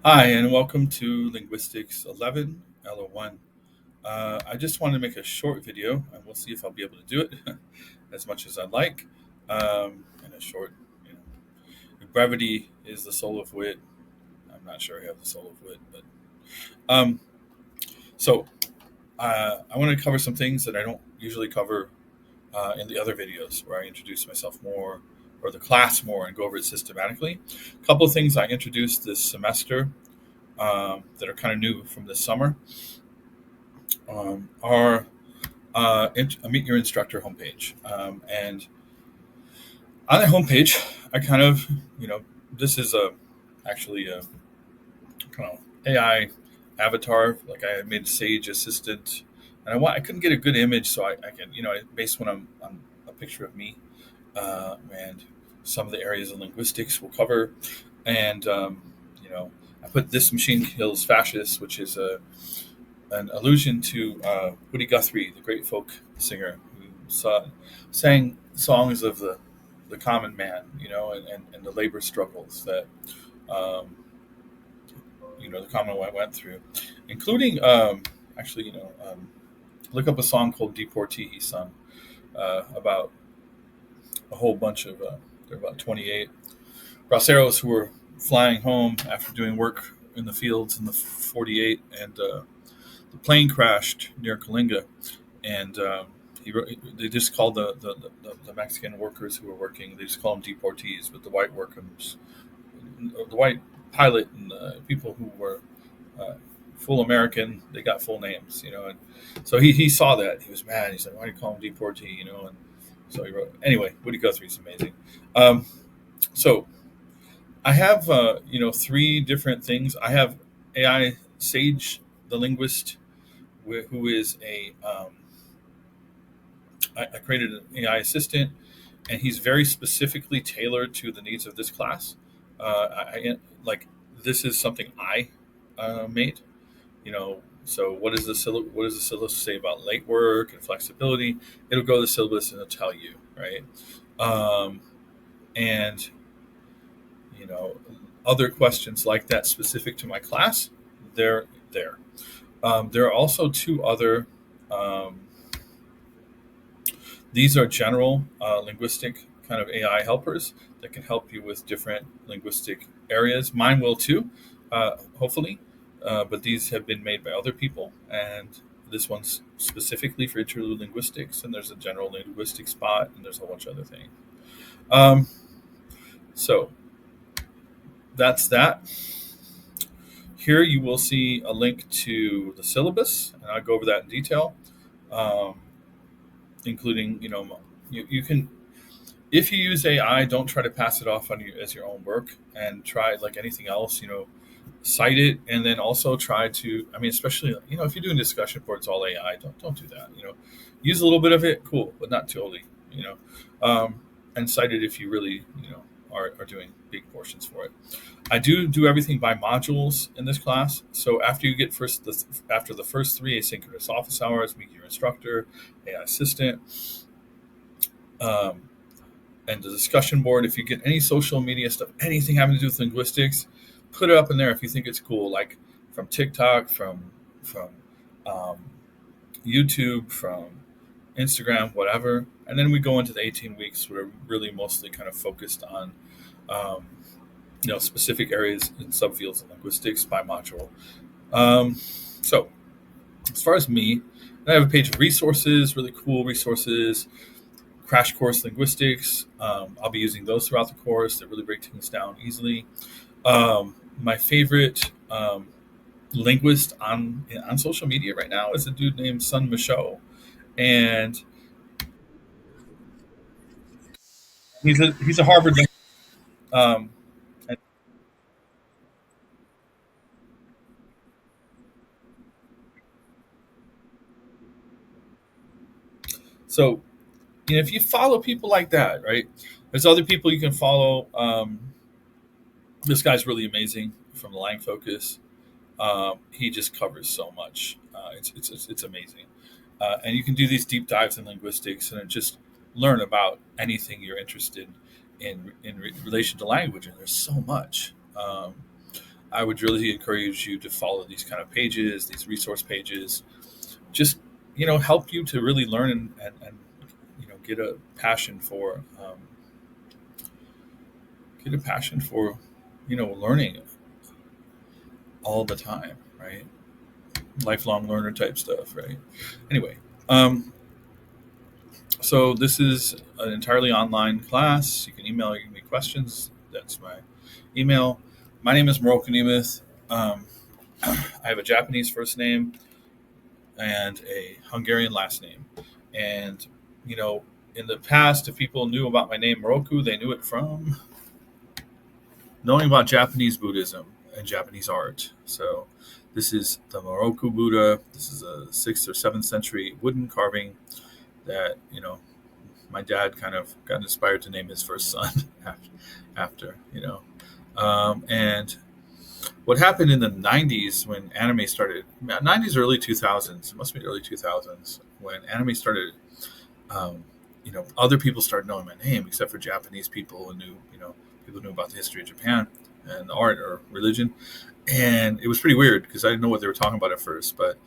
Hi, and welcome to Linguistics 11, LO1. I just wanted to make a short video, and we'll see if I'll be able to do it as much as I'd like. And a short, you know, brevity is the soul of wit. I'm not sure I have the soul of wit, but um, so I want to cover some things that I don't usually cover in the other videos, where I introduce myself more or the class more and go over it systematically. A couple of things I introduced this semester that are kind of new from this summer are a Meet Your Instructor homepage. And on that homepage, I kind of, this is actually a kind of AI avatar. Like I made Sage Assistant, and I couldn't get a good image, so I can, based on a picture of me and some of the areas of linguistics we'll cover, and I put this machine kills fascists, which is an allusion to Woody Guthrie, the great folk singer who sang songs of the common man, and the labor struggles that um, the common man went through, including actually, look up a song called "Deportee" he sung about a whole bunch of there are about 28 braceros who were flying home after doing work in the fields in the 48, and the plane crashed near Kalinga, and they just called the Mexican workers who were working. They just called them deportees, but the white workers, the white pilot, and the people who were uh, full American, they got full names, And so he saw that, he was mad. He said, "Why do you call him deportee?" And so he wrote. Anyway, Woody Guthrie's amazing. Um, so I have three different things. I have AI Sage, the linguist, who is I created an AI assistant, and he's very specifically tailored to the needs of this class. Like this is something I made. So what does the syllabus say about late work and flexibility? It'll go to the syllabus and it'll tell you, right? And you know, other questions like that specific to my class, they're there. There are also two other. Um, These are general linguistic kind of AI helpers that can help you with different linguistic areas. Mine will too, hopefully, but these have been made by other people, and this one's specifically for interlude linguistics. And there's a general linguistic spot, and there's a whole bunch of other things. Um, so that's that. Here you will see a link to the syllabus, and I'll go over that in detail, um, including you can. If you use AI, don't try to pass it off on you as your own work, and try like anything else, cite it, and then also try to. I mean, especially if you're doing discussion boards all AI, don't do that. Use a little bit of it, cool, but not totally. And cite it if you really are doing big portions for it. I do everything by modules in this class. So after you get after the first three asynchronous office hours, meet your instructor, AI assistant. Um, and the discussion board. If you get any social media stuff, anything having to do with linguistics, put it up in there if you think it's cool, like from TikTok, from um, YouTube, from Instagram, whatever. And then we go into the 18 weeks, where we're really mostly kind of focused on um, specific areas and subfields of linguistics by module. So as far as me, I have a page of resources, really cool resources. Crash course linguistics. I'll be using those throughout the course. They really break things down easily. My favorite linguist on social media right now is a dude named Sun Michaud, and he's a Harvard. Um, and so if you follow people like that, right? There's other people you can follow. This guy's really amazing from the Lang Focus. He just covers so much. It's amazing, and you can do these deep dives in linguistics and just learn about anything you're interested in relation to language. And there's so much. I would really encourage you to follow these kind of pages, these resource pages. Just help you to really learn and get a passion for learning all the time, right? Lifelong learner type stuff, right? Anyway, so this is an entirely online class. You can email me questions. That's my email. My name is Marhaban. I have a Japanese first name and a Hungarian last name. And, in the past, if people knew about my name, Moroku, they knew it from knowing about Japanese Buddhism and Japanese art. So this is the Moroku Buddha. This is a 6th or 7th century wooden carving that, my dad kind of got inspired to name his first son after. And what happened in the 90s when anime started, 90s, early 2000s, it must be early 2000s, when anime started, other people started knowing my name except for Japanese people and people knew about the history of Japan and art or religion. And it was pretty weird because I didn't know what they were talking about at first. But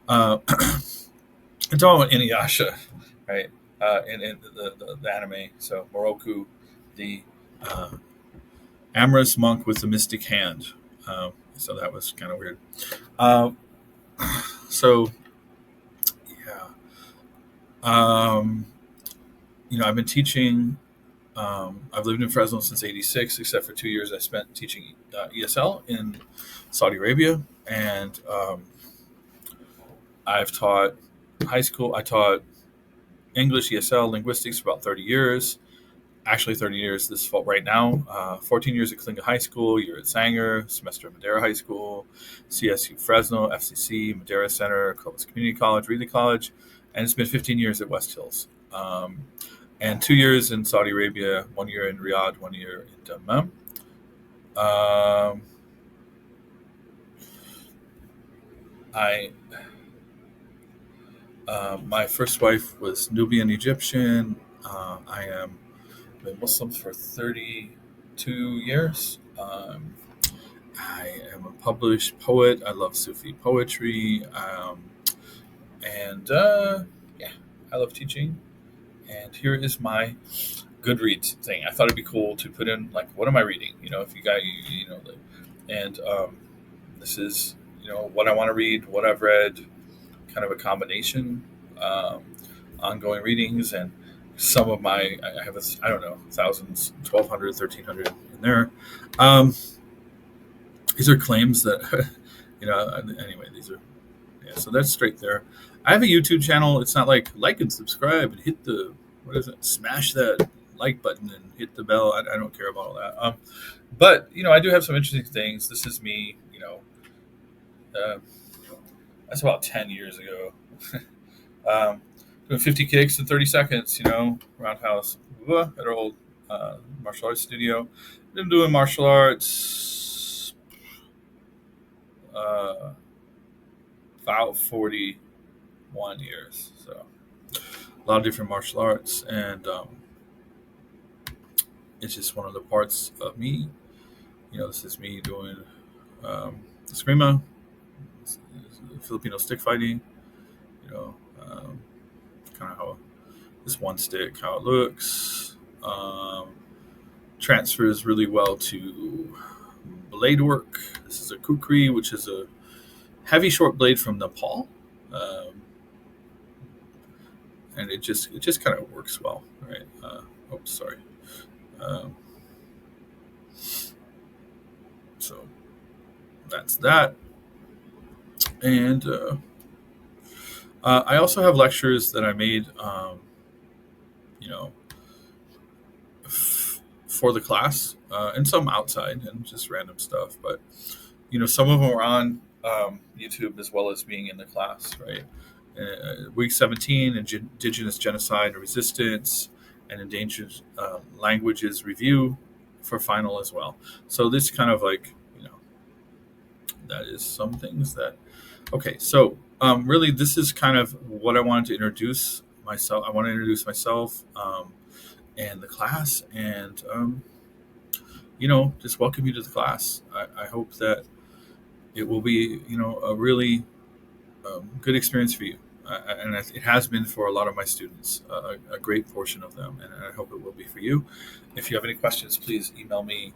I'm talking about Inuyasha, right? In the anime. So Moroku, the amorous monk with the mystic hand. So that was kind of weird. So, yeah. I've been teaching. I've lived in Fresno since '86, except for 2 years I spent teaching ESL in Saudi Arabia, and I've taught high school. I taught English, ESL, linguistics for about 30 years. Actually, 30 years this fall right now. 14 years at Kalinga High School, year at Sanger, semester at Madera High School, CSU Fresno, FCC, Madera Center, Columbus Community College, Reedley College, and it's been 15 years at West Hills. And 2 years in Saudi Arabia, 1 year in Riyadh, 1 year in Dammam. My first wife was Nubian Egyptian. I am been Muslim for 32 years. I am a published poet. I love Sufi poetry. And yeah, I love teaching. And here is my Goodreads thing. I thought it'd be cool to put in, like, what am I reading? If you got, and this is, what I want to read, what I've read, kind of a combination, ongoing readings, and some of my, I have, I don't know, thousands, 1,200, 1,300 in there. These are claims that, anyway, these are, yeah, so that's straight there. I have a YouTube channel. It's not like and subscribe and hit the, smash that like button and hit the bell. I don't care about all that. But, I do have some interesting things. This is me, that's about 10 years ago. Doing 50 kicks in 30 seconds, roundhouse at our old martial arts studio. Been doing martial arts about 41 years. So a lot of different martial arts, and it's just one of the parts of me. This is me doing Eskrima, Filipino stick fighting, kind of how this one stick, how it looks. Transfers really well to blade work. This is a kukri, which is a heavy short blade from Nepal. And it just kind of works well, right? Oops, sorry. So that's that. And I also have lectures that I made, for the class, and some outside and just random stuff. But, some of them are on YouTube as well as being in the class, right? Week 17, Indigenous Genocide and Resistance, and Endangered Languages Review for final as well. So this kind of like, that is some things that, okay, so really this is kind of what I wanted to introduce myself. I want to introduce myself and the class, and, just welcome you to the class. I hope that it will be, a really good experience for you. And it has been for a lot of my students, a great portion of them, and I hope it will be for you. If you have any questions, please email me,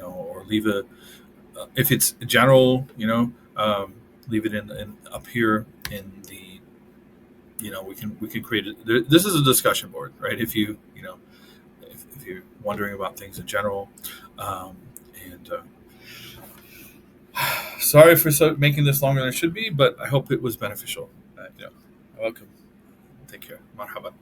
or leave a. If it's general, leave it in up here in the. We can create it. This is a discussion board, right? If you if you're wondering about things in general, and sorry for making this longer than it should be, but I hope it was beneficial. Welcome. Take care. Marhaban.